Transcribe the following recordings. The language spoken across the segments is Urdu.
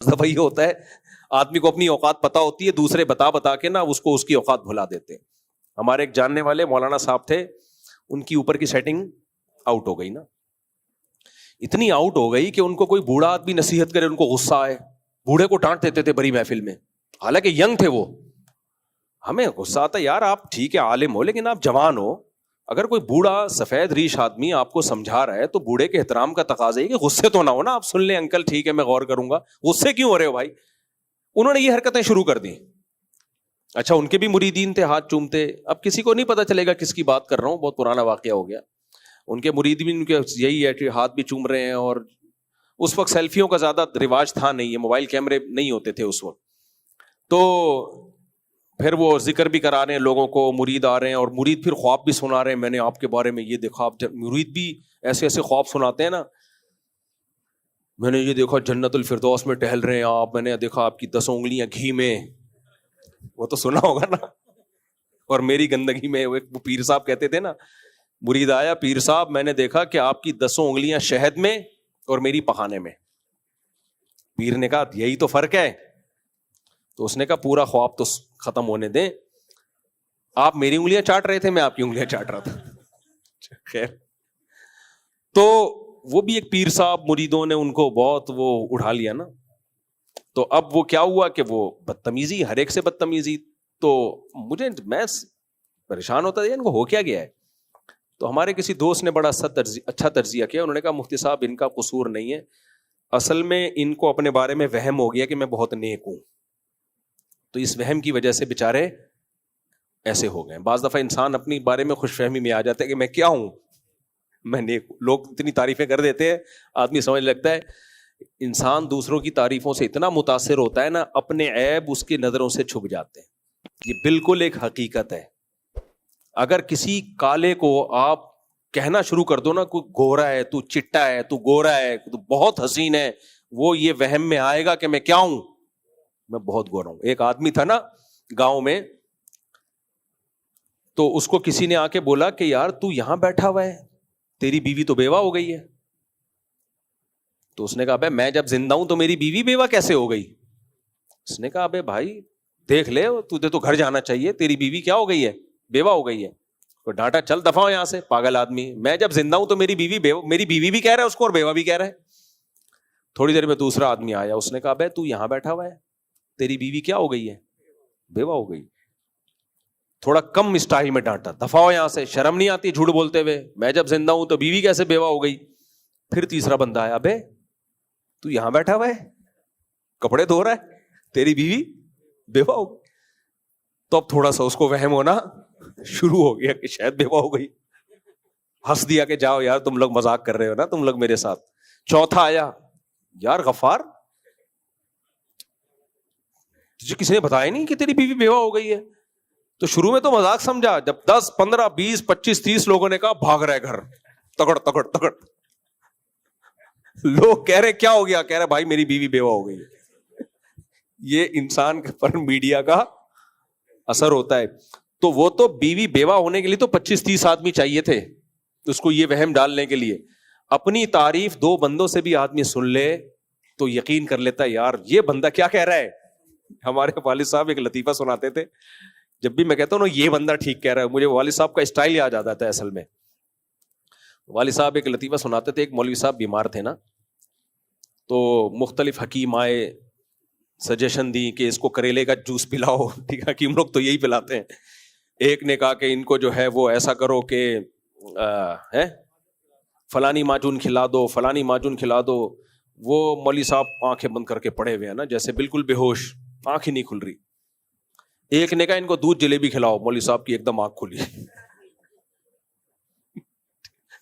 دفعہ یہ ہوتا ہے آدمی کو اپنی اوقات پتہ ہوتی ہے, دوسرے بتا کے نا اس کو اس کی اوقات بھلا دیتے ہیں. ہمارے ایک جاننے والے مولانا صاحب تھے, ان کی اوپر کی سیٹنگ آؤٹ ہو گئی نا, اتنی آؤٹ ہو گئی کہ ان کو کوئی بوڑھا آدمی نصیحت کرے ان کو غصہ آئے, بوڑھے کو ڈانٹ دیتے تھے بڑی محفل میں, حالانکہ ینگ تھے وہ. ہمیں غصہ آتا یار آپ ٹھیک ہے عالم ہو لیکن آپ جوان ہو, اگر کوئی بوڑھا سفید ریش آدمی آپ کو سمجھا رہا ہے تو بوڑھے کے احترام کا تقاضا ہے کہ غصے تو نہ ہو نا, آپ سن لیں انکل ٹھیک ہے میں غور کروں گا, غصے کیوں ہو رہے ہو بھائی. انہوں نے یہ حرکتیں شروع کر دی. اچھا ان کے بھی مریدین تھے ہاتھ چومتے, اب کسی کو نہیں پتا چلے گا کس کی بات کر رہا ہوں, بہت پرانا واقعہ ہو گیا. ان کے مرید بھی ان کے یہی ہے کہ ہاتھ بھی چوم رہے ہیں, اور اس وقت سیلفیوں کا زیادہ رواج تھا نہیں ہے, موبائل کیمرے نہیں ہوتے تھے اس وقت. تو پھر وہ ذکر بھی کرا رہے ہیں لوگوں کو, مرید آ رہے ہیں اور مرید پھر خواب بھی سنا رہے ہیں, میں نے آپ کے بارے میں یہ دیکھا. آپ مرید بھی ایسے ایسے خواب سناتے ہیں نا, میں نے یہ دیکھا جنت الفردوس میں ٹہل رہے ہیں آپ, میں نے دیکھا آپ کی 10 انگلیاں گھی میں, وہ تو سنا ہوگا نا, اور میری گندگی میں. وہ پیر صاحب کہتے تھے نا, مرید آیا, پیر صاحب میں نے دیکھا کہ آپ کی 10 انگلیاں شہد میں اور میری پخانے میں. پیر نے کہا یہی تو فرق ہے. تو اس نے کہا پورا خواب تو ختم ہونے دیں, آپ میری انگلیاں چاٹ رہے تھے, میں آپ کی انگلیاں چاٹ رہا تھا. خیر, تو وہ بھی ایک پیر صاحب, مریدوں نے ان کو بہت وہ اٹھا لیا نا. تو اب وہ کیا ہوا کہ وہ بدتمیزی, ہر ایک سے بدتمیزی. تو میں پریشان ہوتا تھا ان کو ہو کیا گیا ہے. تو ہمارے کسی دوست نے بڑا اچھا تجزیہ کیا. انہوں نے کہا مفتی صاحب ان کا قصور نہیں ہے, اصل میں ان کو اپنے بارے میں وہم ہو گیا کہ میں بہت نیک ہوں, تو اس وہم کی وجہ سے بےچارے ایسے ہو گئے. بعض دفعہ انسان اپنی بارے میں خوش فہمی میں آ جاتا ہے کہ میں کیا ہوں, میں نیک ہوں. لوگ اتنی تعریفیں کر دیتے ہیں, آدمی سمجھ لگتا ہے. انسان دوسروں کی تعریفوں سے اتنا متاثر ہوتا ہے نا, اپنے عیب اس کی نظروں سے چھپ جاتے ہیں. یہ بالکل ایک حقیقت ہے. اگر کسی کالے کو آپ کہنا شروع کر دو نا, کوئی گورا ہے, تو چٹا ہے, تو گورا ہے, تو بہت حسین ہے, وہ یہ وہم میں آئے گا کہ میں کیا ہوں, میں بہت گورا ہوں. ایک آدمی تھا نا گاؤں میں, تو اس کو کسی نے آ کے بولا کہ یار تو یہاں بیٹھا ہوا ہے, تیری بیوی تو بیوہ ہو گئی ہے. تو اس نے کہا بھائی میں جب زندہ ہوں تو میری بیوی بیوہ کیسے ہو گئی. اس نے کہا بھائی بھائی دیکھ لے, تجھے تو گھر جانا چاہیے, تیری بیوی کیا ہو گئی ہے, بیوہ ہو گئی ہے. تو ڈانٹا چل دفعہ ہو یہاں سے پاگل آدمی, میں جب زندہ ہوں تو میری بیوی بھی کہہ رہا ہے اس کو, اور بیوہ بھی کہہ رہا ہے. تھوڑی دیر میں دوسرا آدمی آیا, اس نے کہا بھائی تو یہاں بیٹھا ہوا ہے, تیری بیوی کیا ہو گئی ہے, بیوہ ہو گئی. تھوڑا کم اسٹائل میں ڈانٹا, دفعہ ہو یہاں سے, شرم نہیں آتی جھوٹ بولتے ہوئے, میں جب زندہ ہوں تو بیوی کیسے بیوہ ہو گئی. پھر تیسرا بندہ آیا, بے تو یہاں بیٹھا ہوا ہے, کپڑے دھو رہا ہے, تیری بیوی بیوہ ہو گئی. تو اب تھوڑا سا اس کو وہم ہونا شروع ہو گیا کہ شاید بیوہ ہو گئی. ہنس دیا کہ جاؤ یار تم لوگ مذاق کر رہے ہو نا تم لوگ میرے ساتھ. چوتھا آیا, یار غفار تجھے کسی نے بتایا نہیں کہ تیری بیوی بیوہ ہو گئی ہے. تو شروع میں تو مذاق سمجھا, جب 10 15 20 25 30 لوگوں نے کہا بھاگ رہے گھر, تگڑ تگڑ تگڑ. لوگ کہہ رہے کیا ہو گیا, کہہ رہے بھائی میری بیوی بیوہ ہو گئی. یہ انسان پر میڈیا کا اثر ہوتا ہے. تو وہ تو بیوی بیوہ ہونے کے لیے تو 25 30 آدمی چاہیے تھے اس کو یہ وہم ڈالنے کے لیے. اپنی تعریف 2 بندوں سے بھی آدمی سن لے تو یقین کر لیتا ہے یار یہ بندہ کیا کہہ رہا ہے. ہمارے والد صاحب ایک لطیفہ سناتے تھے, جب بھی میں کہتا ہوں نا یہ بندہ ٹھیک کہہ رہا ہے, مجھے والد صاحب کا اسٹائل یاد آ جاتا ہے. اصل میں والد صاحب ایک لطیفہ سناتے تھے, ایک مولوی صاحب بیمار تھے نا, تو مختلف حکیم آئے, سجیشن دی کہ اس کو کریلے کا جوس پلاؤ. ٹھیک ہے, حکیم لوگ تو یہی پلاتے ہیں. ایک نے کہا کہ ان کو جو ہے وہ ایسا کرو کہ فلانی معجون کھلا دو, فلانی معجون کھلا دو. وہ مولوی صاحب آنکھیں بند کر کے پڑے ہوئے ہیں نا, جیسے بالکل بے ہوش, آنکھ ہی نہیں کھل رہی. ایک نے کہا ان کو دودھ جلیبی کھلاؤ, مولوی صاحب کی ایک دم آنکھ کھلی.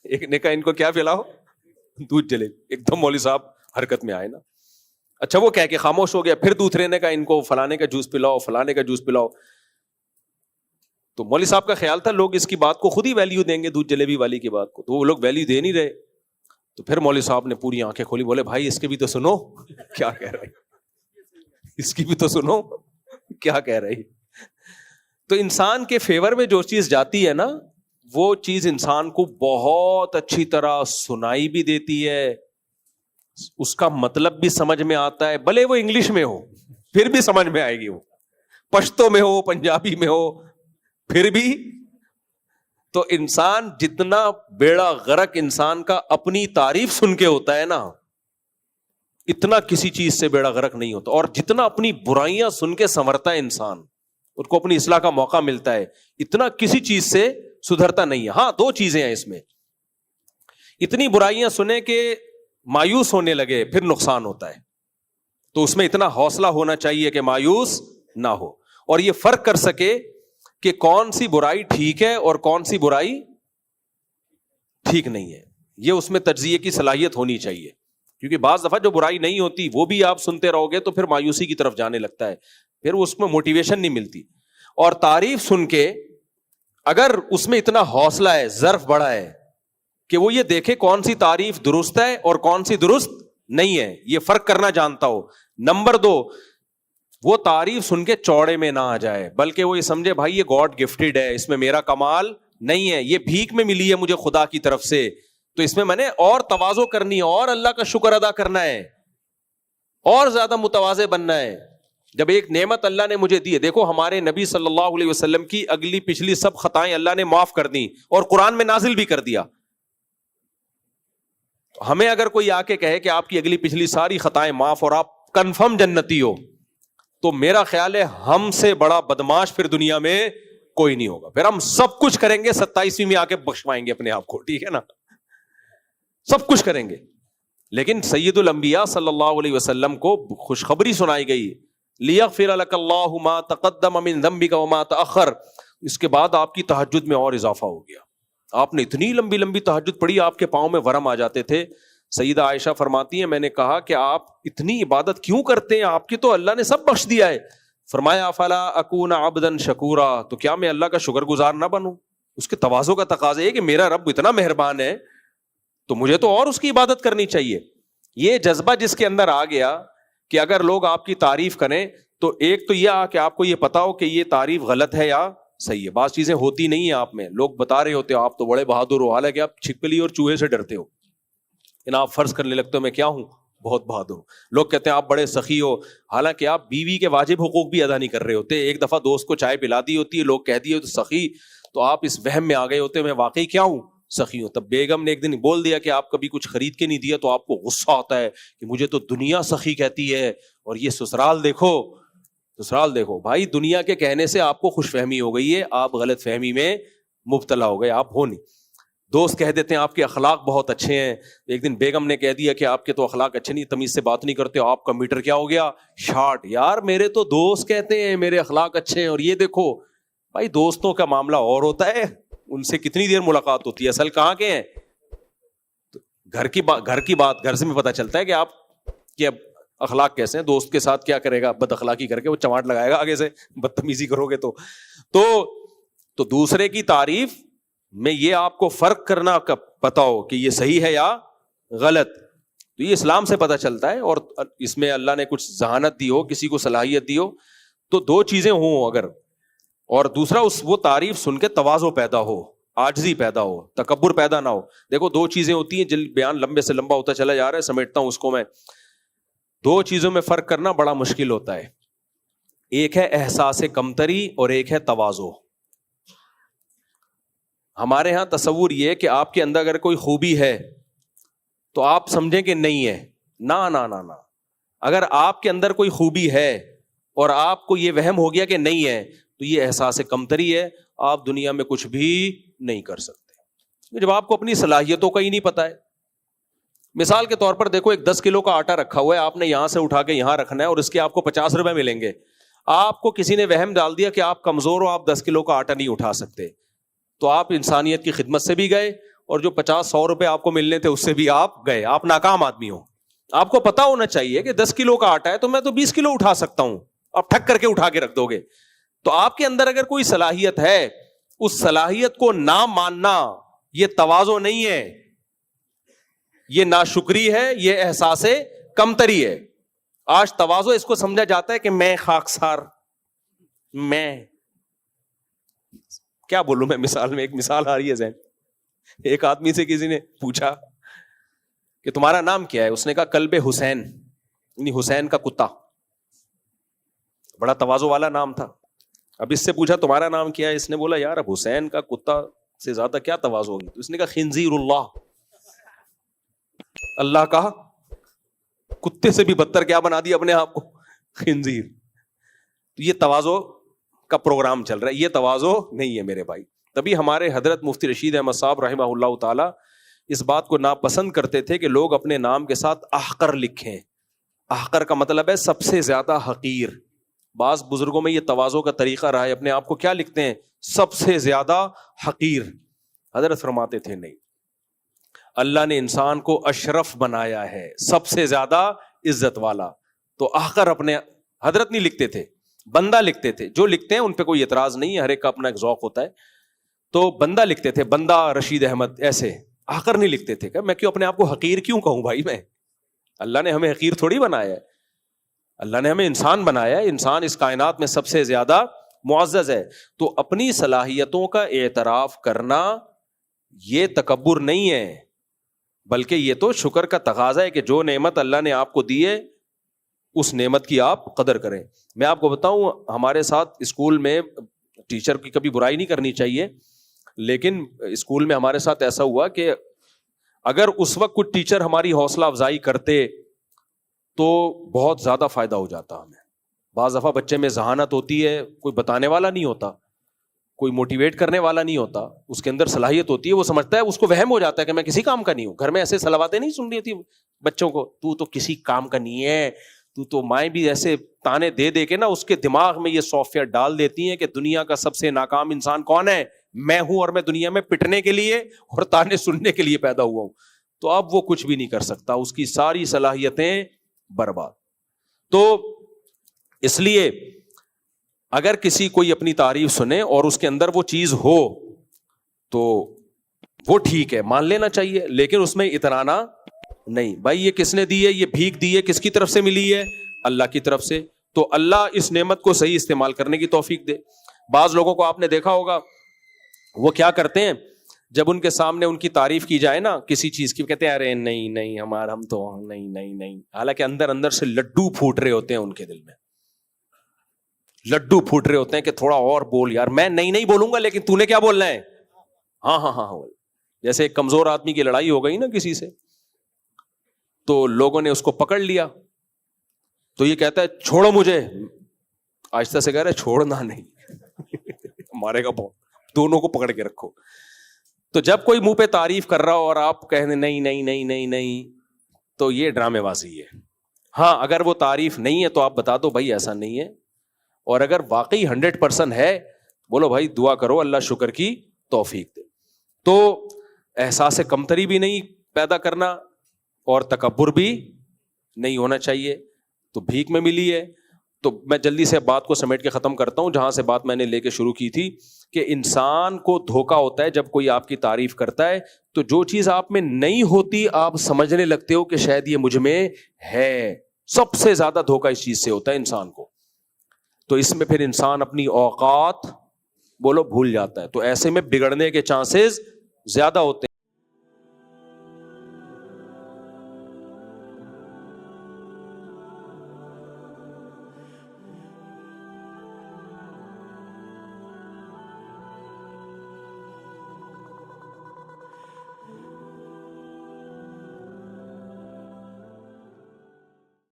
ایک نے کہا ان کو کیا پلاؤ, دودھ جلیبی, ایک دم مولوی صاحب حرکت میں آئے نا. اچھا وہ کہہ کے خاموش ہو گیا. پھر دوسرے نے کہا ان کو فلانے کا جوس پلاؤ, فلانے کا جوس پلاؤ. تو مولوی صاحب کا خیال تھا لوگ اس کی بات کو خود ہی ویلیو دیں گے, دودھ جلیبی والی کی بات کو, تو وہ لوگ ویلیو دے نہیں رہے. تو پھر مولوی صاحب نے پوری آنکھیں کھولی, بولے بھائی اس کے بھی تو سنو کیا کہہ رہے, اس کی بھی تو سنو کیا کہہ رہی. تو انسان کے فیور میں جو چیز جاتی ہے نا, وہ چیز انسان کو بہت اچھی طرح سنائی بھی دیتی ہے, اس کا مطلب بھی سمجھ میں آتا ہے, بھلے وہ انگلش میں ہو پھر بھی سمجھ میں آئے گی, وہ پشتو میں ہو پنجابی میں ہو پھر بھی. تو انسان جتنا بیڑا غرق انسان کا اپنی تعریف سن کے ہوتا ہے نا, اتنا کسی چیز سے بیڑا غرق نہیں ہوتا. اور جتنا اپنی برائیاں سن کے سنورتا ہے انسان, اس کو اپنی اصلاح کا موقع ملتا ہے, اتنا کسی چیز سے سدھرتا نہیں ہے. ہاں 2 چیزیں ہیں اس میں, اتنی برائیاں سنے کہ مایوس ہونے لگے پھر نقصان ہوتا ہے, تو اس میں اتنا حوصلہ ہونا چاہیے کہ مایوس نہ ہو, اور یہ فرق کر سکے کہ کون سی برائی ٹھیک ہے اور کون سی برائی ٹھیک نہیں ہے. یہ اس میں تجزیے کی صلاحیت ہونی چاہیے, کیونکہ بعض دفعہ جو برائی نہیں ہوتی وہ بھی آپ سنتے رہو گے تو پھر مایوسی کی طرف جانے لگتا ہے, پھر اس میں موٹیویشن نہیں ملتی. اور تعریف سن کے اگر اس میں اتنا حوصلہ ہے, ظرف بڑا ہے کہ وہ یہ دیکھے کون سی تعریف درست ہے اور کون سی درست نہیں ہے, یہ فرق کرنا جانتا ہو. نمبر 2, وہ تعریف سن کے چوڑے میں نہ آ جائے, بلکہ وہ یہ سمجھے بھائی یہ گاڈ گفٹڈ ہے, اس میں میرا کمال نہیں ہے, یہ بھیک میں ملی ہے مجھے خدا کی طرف سے, تو اس میں میں نے اور تواضع کرنی ہے اور اللہ کا شکر ادا کرنا ہے اور زیادہ متواضع بننا ہے. جب ایک نعمت اللہ نے مجھے دی ہے, دیکھو ہمارے نبی صلی اللہ علیہ وسلم کی اگلی پچھلی سب خطائیں اللہ نے معاف کر دی اور قرآن میں نازل بھی کر دیا. ہمیں اگر کوئی آ کے کہے کہ آپ کی اگلی پچھلی ساری خطائیں معاف اور آپ کنفرم جنتی ہو, تو میرا خیال ہے ہم سے بڑا بدماش پھر دنیا میں کوئی نہیں ہوگا. پھر ہم سب کچھ کریں گے 27ویں میں آ کے بخشوائیں گے اپنے آپ کو, ٹھیک ہے نا, سب کچھ کریں گے. لیکن سید الانبیاء صلی اللہ علیہ وسلم کو خوشخبری سنائی گئی, لیغفر لک اللہ ما تقدم من ذنبک وما تأخر. اس کے بعد آپ کی تہجد میں اور اضافہ ہو گیا, آپ نے اتنی لمبی لمبی تہجد پڑھی آپ کے پاؤں میں ورم آ جاتے تھے. سیدہ عائشہ فرماتی ہیں میں نے کہا کہ آپ اتنی عبادت کیوں کرتے ہیں, آپ کی تو اللہ نے سب بخش دیا ہے. فرمایا افلا اکون عبدا شکورا, تو کیا میں اللہ کا شکر گزار نہ بنوں. اس کے تواضع کا تقاضا ہے کہ میرا رب اتنا مہربان ہے تو مجھے تو اور اس کی عبادت کرنی چاہیے. یہ جذبہ جس کے اندر آ گیا کہ اگر لوگ آپ کی تعریف کریں تو ایک تو یہ کہ آپ کو یہ پتا ہو کہ یہ تعریف غلط ہے یا صحیح ہے. بعض چیزیں ہوتی نہیں ہیں آپ میں, لوگ بتا رہے ہوتے ہو آپ تو بڑے بہادر ہو, حالانکہ آپ چھپکلی اور چوہے سے ڈرتے ہو, آپ فرض کرنے لگتے ہو میں کیا ہوں, بہت بہادر ہوں. لوگ کہتے ہیں آپ بڑے سخی ہو, حالانکہ آپ بیوی کے واجب حقوق بھی ادا نہیں کر رہے ہوتے. ایک دفعہ دوست کو چائے پلا دی ہوتی ہے, لوگ کہہ دیے تو سخی, تو آپ اس وہم میں آ گئے ہوتے میں واقعی کیا ہوں, سخی ہوں. تب بیگم نے ایک دن بول دیا کہ آپ کبھی کچھ خرید کے نہیں دیا, تو آپ کو غصہ آتا ہے کہ مجھے تو دنیا سخی کہتی ہے اور یہ سسرال دیکھو, سسرال دیکھو. بھائی دنیا کے کہنے سے آپ کو خوش فہمی ہو گئی ہے, آپ غلط فہمی میں مبتلا ہو گئے, آپ ہو نہیں. دوست کہہ دیتے ہیں آپ کے اخلاق بہت اچھے ہیں, ایک دن بیگم نے کہہ دیا کہ آپ کے تو اخلاق اچھے نہیں, تمیز سے بات نہیں کرتے, آپ کا میٹر کیا ہو گیا, شارٹ. یار میرے تو دوست کہتے ہیں میرے اخلاق اچھے ہیں اور یہ دیکھو. بھائی دوستوں کا معاملہ اور ہوتا ہے, ان سے کتنی دیر ملاقات ہوتی ہے, اصل کہاں کے ہیں. گھر کی بات گھر سے بھی پتہ چلتا ہے کہ آپ کے اخلاق کیسے ہیں. دوست کے ساتھ کیا کرے گا, بد اخلاقی کر کے وہ چماٹ لگائے گا آگے سے, بدتمیزی کرو گے تو دوسرے کی تعریف میں یہ آپ کو فرق کرنا پتا ہو کہ یہ صحیح ہے یا غلط, تو یہ اسلام سے پتہ چلتا ہے. اور اس میں اللہ نے کچھ ذہانت دی ہو, کسی کو صلاحیت دی ہو, تو 2 چیزیں ہوں اگر, اور دوسرا وہ تعریف سن کے تواضع پیدا ہو, عاجزی پیدا ہو, تکبر پیدا نہ ہو. دیکھو 2 چیزیں ہوتی ہیں, بیان لمبے سے لمبا ہوتا چلا جا رہا ہے, سمیٹتا ہوں اس کو میں. 2 چیزوں میں فرق کرنا بڑا مشکل ہوتا ہے. ایک ہے احساس کمتری اور ایک ہے تواضع. ہمارے ہاں تصور یہ ہے کہ آپ کے اندر اگر کوئی خوبی ہے تو آپ سمجھیں کہ نہیں ہے. نہ, اگر آپ کے اندر کوئی خوبی ہے اور آپ کو یہ وہم ہو گیا کہ نہیں ہے, تو یہ احساس کمتری ہے, آپ دنیا میں کچھ بھی نہیں کر سکتے. جب آپ کو اپنی صلاحیتوں کا ہی نہیں پتا ہے. مثال کے طور پر دیکھو, ایک 10 کلو کا آٹا رکھا ہوا ہے, آپ نے یہاں سے اٹھا کے یہاں رکھنا ہے اور اس کے آپ کو 50 روپے ملیں گے. آپ کو کسی نے وہم ڈال دیا کہ آپ کمزور ہو, آپ 10 کلو کا آٹا نہیں اٹھا سکتے, تو آپ انسانیت کی خدمت سے بھی گئے اور جو 50-100 روپے آپ کو ملنے تھے اس سے بھی آپ گئے, آپ ناکام آدمی ہو. آپ کو پتا ہونا چاہیے کہ 10 کلو کا آٹا ہے تو میں تو 20 کلو اٹھا سکتا ہوں, آپ ٹھک کر کے اٹھا کے رکھ دو گے. تو آپ کے اندر اگر کوئی صلاحیت ہے, اس صلاحیت کو نہ ماننا یہ تواضع نہیں ہے, یہ ناشکری ہے, یہ احساس کمتری ہے. آج تواضع اس کو سمجھا جاتا ہے کہ میں خاکسار, میں کیا بولوں میں مثال میں, ایک مثال آ رہی ہے ذہن. ایک آدمی سے کسی نے پوچھا کہ تمہارا نام کیا ہے؟ اس نے کہا کلب حسین، یعنی حسین کا کتا. بڑا تواضع والا نام تھا. اب اس سے پوچھا تمہارا نام کیا ہے؟ اس نے بولا یار اب حسین کا کتا سے زیادہ کیا تواضع ہوگی. تو اس نے کہا خنزیر اللہ، اللہ کا کتے سے بھی بدتر کیا بنا دیا اپنے آپ کو، خنزیر. تو یہ تواضع کا پروگرام چل رہا ہے، یہ تواضع نہیں ہے میرے بھائی. تبھی ہمارے حضرت مفتی رشید احمد صاحب رحمہ اللہ تعالی اس بات کو ناپسند کرتے تھے کہ لوگ اپنے نام کے ساتھ احقر لکھیں. احقر کا مطلب ہے سب سے زیادہ حقیر. بعض بزرگوں میں یہ تواضع کا طریقہ رہا ہے، اپنے آپ کو کیا لکھتے ہیں؟ سب سے زیادہ حقیر. حضرت فرماتے تھے نہیں، اللہ نے انسان کو اشرف بنایا ہے، سب سے زیادہ عزت والا. تو احقر اپنے حضرت نہیں لکھتے تھے، بندہ لکھتے تھے. جو لکھتے ہیں ان پہ کوئی اعتراض نہیں ہے، ہر ایک کا اپنا ایک ذوق ہوتا ہے. تو بندہ لکھتے تھے، بندہ رشید احمد، ایسے. احقر نہیں لکھتے تھے. کہ میں کیوں اپنے آپ کو حقیر کیوں کہوں بھائی؟ میں اللہ نے ہمیں حقیر تھوڑی بنایا ہے، اللہ نے ہمیں انسان بنایا ہے. انسان اس کائنات میں سب سے زیادہ معزز ہے. تو اپنی صلاحیتوں کا اعتراف کرنا یہ تکبر نہیں ہے، بلکہ یہ تو شکر کا تقاضا ہے کہ جو نعمت اللہ نے آپ کو دی ہے اس نعمت کی آپ قدر کریں. میں آپ کو بتاؤں، ہمارے ساتھ اسکول میں ٹیچر کی کبھی برائی نہیں کرنی چاہیے، لیکن اسکول میں ہمارے ساتھ ایسا ہوا کہ اگر اس وقت کچھ ٹیچر ہماری حوصلہ افزائی کرتے تو بہت زیادہ فائدہ ہو جاتا ہمیں. بعض دفعہ بچے میں ذہانت ہوتی ہے، کوئی بتانے والا نہیں ہوتا، کوئی موٹیویٹ کرنے والا نہیں ہوتا، اس کے اندر صلاحیت ہوتی ہے، وہ سمجھتا ہے، اس کو وہم ہو جاتا ہے کہ میں کسی کام کا نہیں ہوں. گھر میں ایسے صلواتیں نہیں سن رہی تھی بچوں کو، تو کسی کام کا نہیں ہے، تو مائیں بھی ایسے تانے دے دے کے نا اس کے دماغ میں یہ سافٹ ویئر ڈال دیتی ہیں کہ دنیا کا سب سے ناکام انسان کون ہے؟ میں ہوں، اور میں دنیا میں پٹنے کے لیے اور تانے سننے کے لیے پیدا ہوا ہوں. تو اب وہ کچھ بھی نہیں کر سکتا، اس کی ساری صلاحیتیں برباد. تو اس لیے اگر کسی کوئی اپنی تعریف سنے اور اس کے اندر وہ چیز ہو تو وہ ٹھیک ہے، مان لینا چاہیے، لیکن اس میں اترانا نہیں. بھائی یہ کس نے دی ہے؟ یہ بھیک دی ہے، کس کی طرف سے ملی ہے؟ اللہ کی طرف سے. تو اللہ اس نعمت کو صحیح استعمال کرنے کی توفیق دے. بعض لوگوں کو آپ نے دیکھا ہوگا وہ کیا کرتے ہیں، جب ان کے سامنے ان کی تعریف کی جائے نا کسی چیز کی، کہتے ہیں ارے نہیں نہیں ہمارا، ہم تو نہیں نہیں نہیں. حالانکہ اندر اندر سے لڈو پھوٹ رہے ہوتے ہیں ان کے دل میں، لڈو پھوٹ رہے ہوتے ہیں کہ تھوڑا اور بول یار. میں نہیں نہیں بولوں گا، لیکن تو نے کیا بولنا ہے؟ ہاں ہاں ہاں. جیسے ایک کمزور آدمی کی لڑائی ہو گئی نا کسی سے، تو لوگوں نے اس کو پکڑ لیا، تو یہ کہتا ہے چھوڑو مجھے. آہستہ سے کہہ رہا ہے چھوڑنا نہیں مارے گا بہت، دونوں کو پکڑ کے رکھو. تو جب کوئی منہ پہ تعریف کر رہا ہو اور آپ کہنے نہیں نہیں نہیں نہیں نہیں، تو یہ ڈرامے بازی ہے. ہاں اگر وہ تعریف نہیں ہے تو آپ بتا دو بھائی ایسا نہیں ہے، اور اگر واقعی 100% ہے بولو بھائی دعا کرو اللہ شکر کی توفیق دے. تو احساس کمتری بھی نہیں پیدا کرنا اور تکبر بھی نہیں ہونا چاہیے. تو بھیک میں ملی ہے. تو میں جلدی سے بات کو سمیٹ کے ختم کرتا ہوں جہاں سے بات میں نے لے کے شروع کی تھی کہ انسان کو دھوکا ہوتا ہے جب کوئی آپ کی تعریف کرتا ہے تو جو چیز آپ میں نہیں ہوتی آپ سمجھنے لگتے ہو کہ شاید یہ مجھ میں ہے. سب سے زیادہ دھوکا اس چیز سے ہوتا ہے انسان کو. تو اس میں پھر انسان اپنی اوقات بولو بھول جاتا ہے. تو ایسے میں بگڑنے کے چانسز زیادہ ہوتے ہیں.